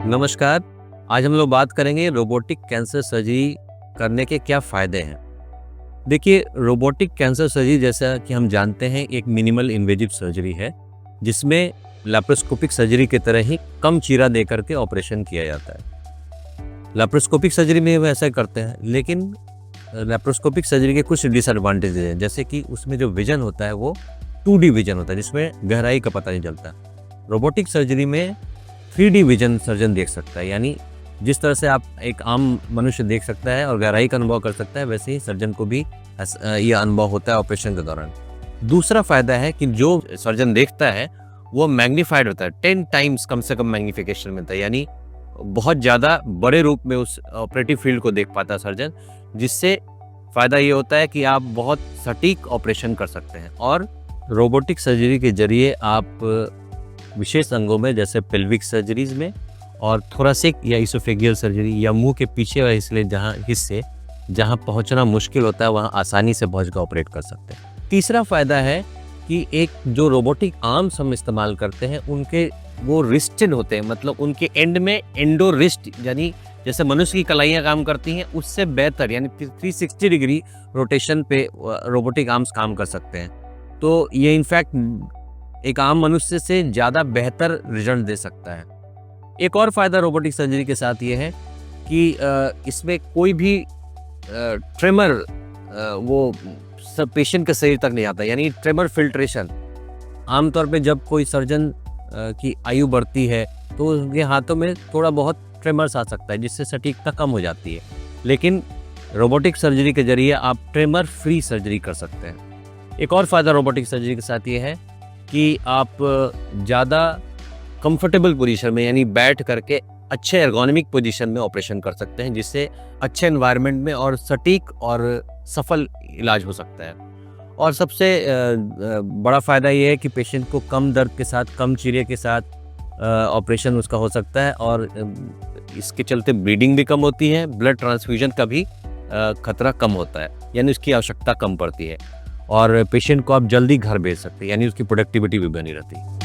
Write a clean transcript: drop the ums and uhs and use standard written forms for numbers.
नमस्कार। आज हम लोग बात करेंगे रोबोटिक कैंसर सर्जरी करने के क्या फ़ायदे हैं। देखिए, रोबोटिक कैंसर सर्जरी जैसा कि हम जानते हैं एक मिनिमल इन्वेजिव सर्जरी है, जिसमें लैप्रोस्कोपिक सर्जरी की तरह ही कम चीरा दे करके ऑपरेशन किया जाता है। लैप्रोस्कोपिक सर्जरी में वो ऐसा करते हैं, लेकिन लैप्रोस्कोपिक सर्जरी के कुछ डिसएडवांटेजेस हैं, जैसे कि उसमें जो विज़न होता है वो 2D विज़न होता है, जिसमें गहराई का पता नहीं चलता। रोबोटिक सर्जरी में 3D विजन सर्जन देख सकता है, यानी जिस तरह से आप एक आम मनुष्य देख सकता है और गहराई का अनुभव कर सकता है, वैसे ही सर्जन को भी ये अनुभव होता है ऑपरेशन के दौरान। दूसरा फ़ायदा है कि जो सर्जन देखता है वो मैग्नीफाइड होता है, 10 टाइम्स कम से कम मैग्नीफिकेशन मिलता है, यानी बहुत ज़्यादा बड़े रूप में उस ऑपरेटिव फील्ड को देख पाता है सर्जन, जिससे फ़ायदा ये होता है कि आप बहुत सटीक ऑपरेशन कर सकते हैं। और रोबोटिक सर्जरी के ज़रिए आप विशेष अंगों में, जैसे पेल्विक सर्जरीज में और थोरासिक या इसोफेगियल सर्जरी या मुंह के पीछे वाले हिस्से जहां पहुंचना मुश्किल होता है, वहां आसानी से पहुंच कर ऑपरेट कर सकते हैं। तीसरा फ़ायदा है कि एक जो रोबोटिक आर्म्स हम इस्तेमाल करते हैं, उनके वो रिस्टेड होते हैं, मतलब उनके एंड में एंडो रिस्ट, यानी जैसे मनुष्य की कलाइयाँ काम करती हैं उससे बेहतर, यानी 360 डिग्री रोटेशन पे रोबोटिक आर्म्स काम कर सकते हैं। तो ये इनफैक्ट एक आम मनुष्य से ज़्यादा बेहतर रिजल्ट दे सकता है। एक और फ़ायदा रोबोटिक सर्जरी के साथ ये है कि इसमें कोई भी ट्रेमर वो सब पेशेंट के शरीर तक नहीं आता, यानी ट्रेमर फिल्ट्रेशन। आमतौर पे जब कोई सर्जन की आयु बढ़ती है तो उनके हाथों में थोड़ा बहुत ट्रेमर्स आ सकता है, जिससे सटीकता कम हो जाती है, लेकिन रोबोटिक सर्जरी के ज़रिए आप ट्रेमर फ्री सर्जरी कर सकते हैं। एक और फ़ायदा रोबोटिक सर्जरी के साथ ये है कि आप ज़्यादा कंफर्टेबल पोजीशन में, यानी बैठ करके अच्छे एर्गोनॉमिक पोजीशन में ऑपरेशन कर सकते हैं, जिससे अच्छे एनवायरनमेंट में और सटीक और सफल इलाज हो सकता है। और सबसे बड़ा फ़ायदा ये है कि पेशेंट को कम दर्द के साथ, कम चीरे के साथ ऑपरेशन उसका हो सकता है, और इसके चलते ब्लीडिंग भी कम होती है, ब्लड ट्रांसफ्यूजन का भी खतरा कम होता है, यानी उसकी आवश्यकता कम पड़ती है, और पेशेंट को आप जल्दी घर भेज सकते हैं, यानी उसकी प्रोडक्टिविटी भी बनी रहती है।